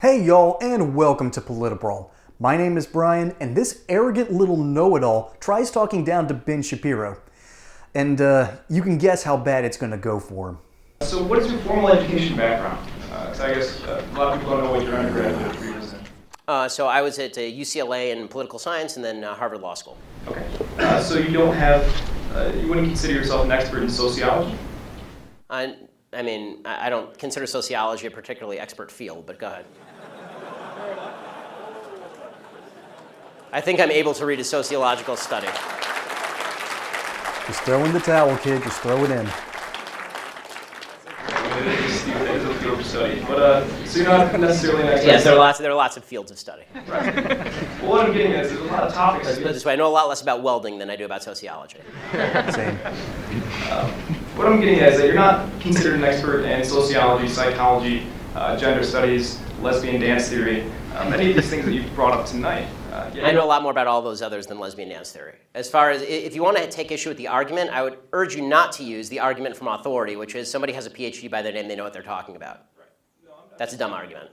Hey y'all, and welcome to PolitiBrawl. My name is Brian, and this arrogant little know-it-all tries talking down to Ben Shapiro. And you can guess how bad it's going to go for him. So what is your formal education background? Because I guess a lot of people don't know what your undergraduate degree is in. So I was at UCLA in political science and then Harvard Law School. Okay. So you don't have, you wouldn't consider yourself an expert in sociology? I don't consider sociology a particularly expert field, but go ahead. I think I'm able to read a sociological study. Just throw in the towel, kid. Just throw it in. It is a field of study. But, so you're not necessarily an expert. Yes, there are lots of fields of study. Right. Well, what I'm getting at is there's a lot of topics. Let's put it this way, I know a lot less about welding than I do about sociology. Same. What I'm getting at is that you're not considered an expert in sociology, psychology, gender studies, lesbian dance theory, many of these things that you've brought up tonight. I know a lot more about all those others than lesbian dance theory. As far as, if you want to take issue with the argument, I would urge you not to use the argument from authority, which is somebody has a PhD by their name, they know what they're talking about. That's a dumb argument.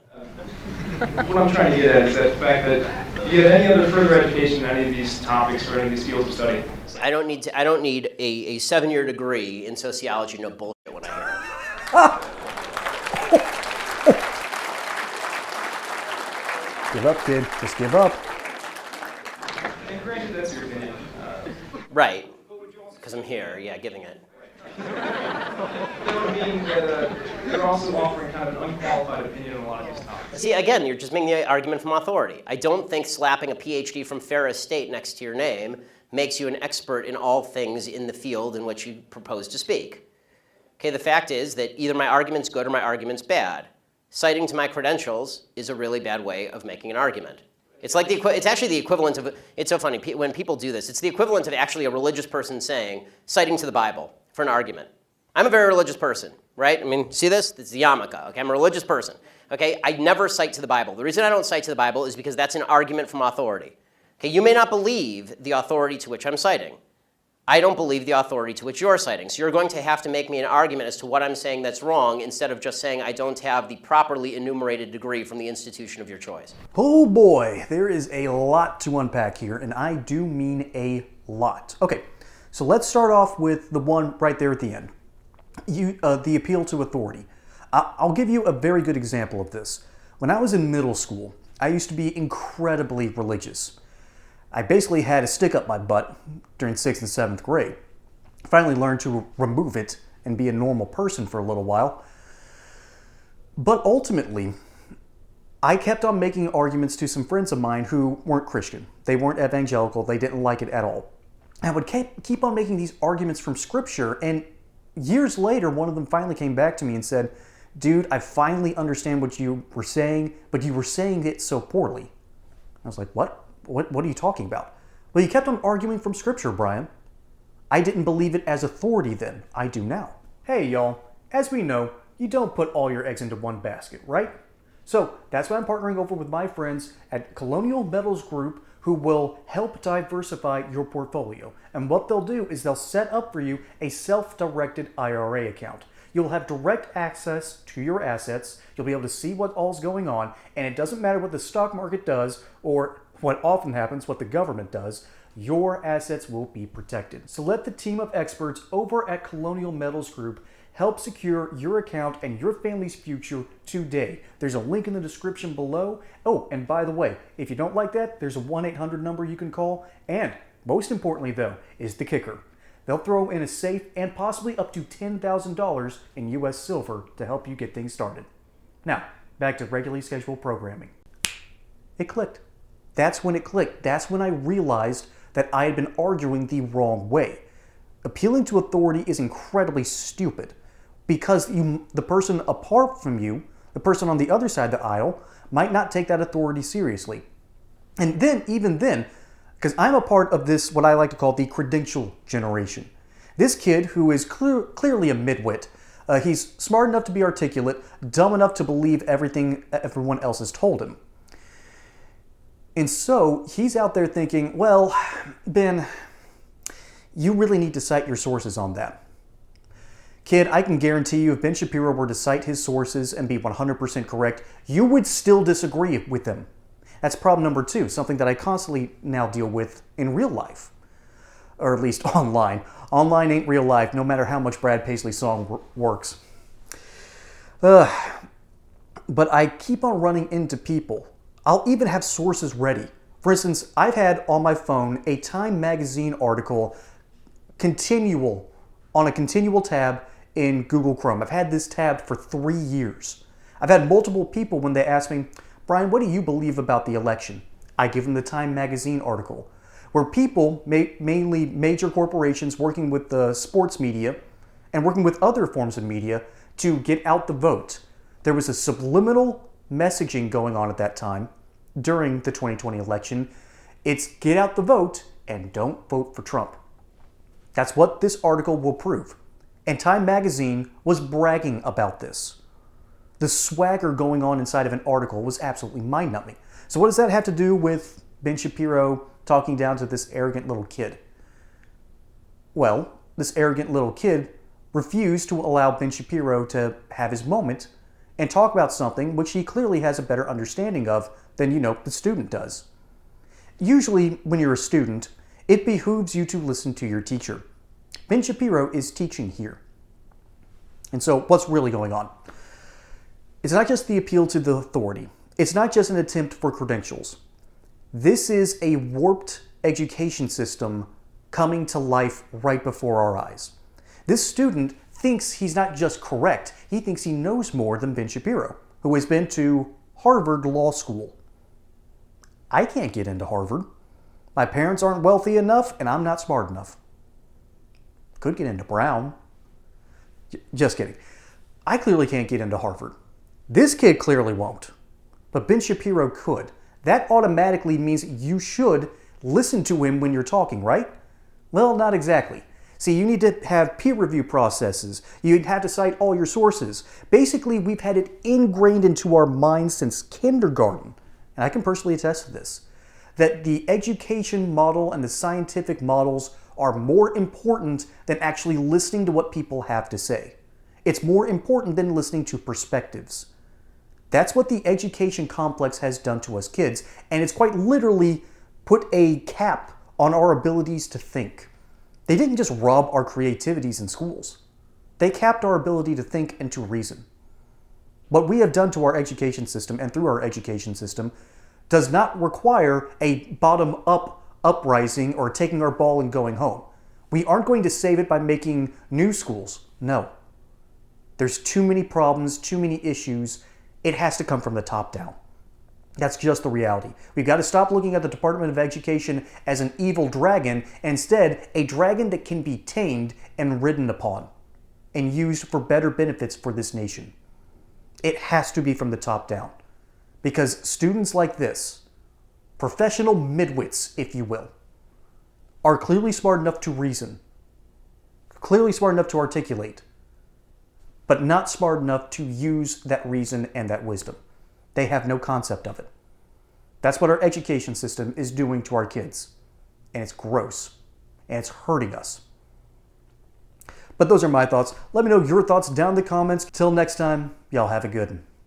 What I'm trying to get at is that the fact that you have any other further education in any of these topics or any of these fields of study. I don't need a 7-year degree in sociology, no bullshit when I hear it. Give up, kid. Just give up. And granted, that's your opinion. Right, because I'm here, yeah, giving it. That would mean that you're also offering kind of an unqualified opinion on a lot of these topics. See, again, you're just making the argument from authority. I don't think slapping a PhD from Ferris State next to your name makes you an expert in all things in the field in which you propose to speak. Okay, the fact is that either my argument's good or my argument's bad. Citing to my credentials is a really bad way of making an argument. It's like it's actually the equivalent of, it's so funny, when people do this, it's the equivalent of actually a religious person saying, citing to the Bible for an argument. I'm a very religious person, right? I mean, see this? It's the yarmulke, okay? I'm a religious person, okay? I never cite to the Bible. The reason I don't cite to the Bible is because that's an argument from authority. Okay, you may not believe the authority to which I'm citing. I don't believe the authority to which you're citing. So you're going to have to make me an argument as to what I'm saying that's wrong instead of just saying I don't have the properly enumerated degree from the institution of your choice. Oh boy, there is a lot to unpack here, and I do mean a lot. Okay, so let's start off with the one right there at the end. The appeal to authority. I'll give you a very good example of this. When I was in middle school, I used to be incredibly religious. I basically had a stick up my butt during 6th and 7th grade. I finally learned to remove it and be a normal person for a little while. But ultimately, I kept on making arguments to some friends of mine who weren't Christian. They weren't evangelical. They didn't like it at all. I would keep on making these arguments from Scripture, and years later, one of them finally came back to me and said, "Dude, I finally understand what you were saying, but you were saying it so poorly." I was like, What are you talking about? Well, you kept on arguing from Scripture, Brian. I didn't believe it as authority then. I do now. Hey, y'all. As we know, you don't put all your eggs into one basket, right? So that's why I'm partnering over with my friends at Colonial Metals Group, who will help diversify your portfolio. And what they'll do is they'll set up for you a self-directed IRA account. You'll have direct access to your assets. You'll be able to see what all's going on, and it doesn't matter what the stock market does or what often happens, what the government does, your assets will be protected. So let the team of experts over at Colonial Metals Group help secure your account and your family's future today. There's a link in the description below. Oh, and by the way, if you don't like that, there's a 1-800 number you can call. And most importantly though, is the kicker. They'll throw in a safe and possibly up to $10,000 in US silver to help you get things started. Now, back to regularly scheduled programming. It clicked. That's when it clicked. That's when I realized that I had been arguing the wrong way. Appealing to authority is incredibly stupid because the person apart from you, the person on the other side of the aisle, might not take that authority seriously. And then, even then, because I'm a part of this, what I like to call the credential generation. This kid who is clearly a midwit, he's smart enough to be articulate, dumb enough to believe everything everyone else has told him. And so he's out there thinking, well, Ben, you really need to cite your sources on that. Kid, I can guarantee you if Ben Shapiro were to cite his sources and be 100% correct, you would still disagree with them. That's problem number 2, something that I constantly now deal with in real life. Or at least online. Online ain't real life, no matter how much Brad Paisley's song works. But I keep on running into people. I'll even have sources ready. For instance, I've had on my phone a Time magazine article on a continual tab in Google Chrome. I've had this tab for 3 years. I've had multiple people when they ask me, Brian, what do you believe about the election? I give them the Time magazine article, where people, mainly major corporations working with the sports media and working with other forms of media to get out the vote. There was a subliminal messaging going on at that time during the 2020 election. It's get out the vote and don't vote for Trump. That's what this article will prove. And Time magazine was bragging about this. The swagger going on inside of an article was absolutely mind-numbing. So what does that have to do with Ben Shapiro talking down to this arrogant little kid? Well, this arrogant little kid refused to allow Ben Shapiro to have his moment and talk about something which he clearly has a better understanding of than, the student does. Usually, when you're a student, it behooves you to listen to your teacher. Ben Shapiro is teaching here. And so, what's really going on? It's not just the appeal to the authority. It's not just an attempt for credentials. This is a warped education system coming to life right before our eyes. This student thinks he's not just correct, he thinks he knows more than Ben Shapiro, who has been to Harvard Law School. I can't get into Harvard. My parents aren't wealthy enough, and I'm not smart enough. Could get into Brown. Just kidding. I clearly can't get into Harvard. This kid clearly won't. But Ben Shapiro could. That automatically means you should listen to him when you're talking, right? Well, not exactly. See, you need to have peer review processes. You'd have to cite all your sources. Basically, we've had it ingrained into our minds since kindergarten, and I can personally attest to this, that the education model and the scientific models are more important than actually listening to what people have to say. It's more important than listening to perspectives. That's what the education complex has done to us kids, and it's quite literally put a cap on our abilities to think. They didn't just rob our creativities in schools. They capped our ability to think and to reason. What we have done to our education system and through our education system does not require a bottom-up uprising or taking our ball and going home. We aren't going to save it by making new schools. No. There's too many problems, too many issues. It has to come from the top down. That's just the reality. We've got to stop looking at the Department of Education as an evil dragon, and instead a dragon that can be tamed and ridden upon and used for better benefits for this nation. It has to be from the top down. Because students like this, professional midwits, if you will, are clearly smart enough to reason, clearly smart enough to articulate, but not smart enough to use that reason and that wisdom. They have no concept of it. That's what our education system is doing to our kids. And it's gross. And it's hurting us. But those are my thoughts. Let me know your thoughts down in the comments. Till next time, y'all have a good one.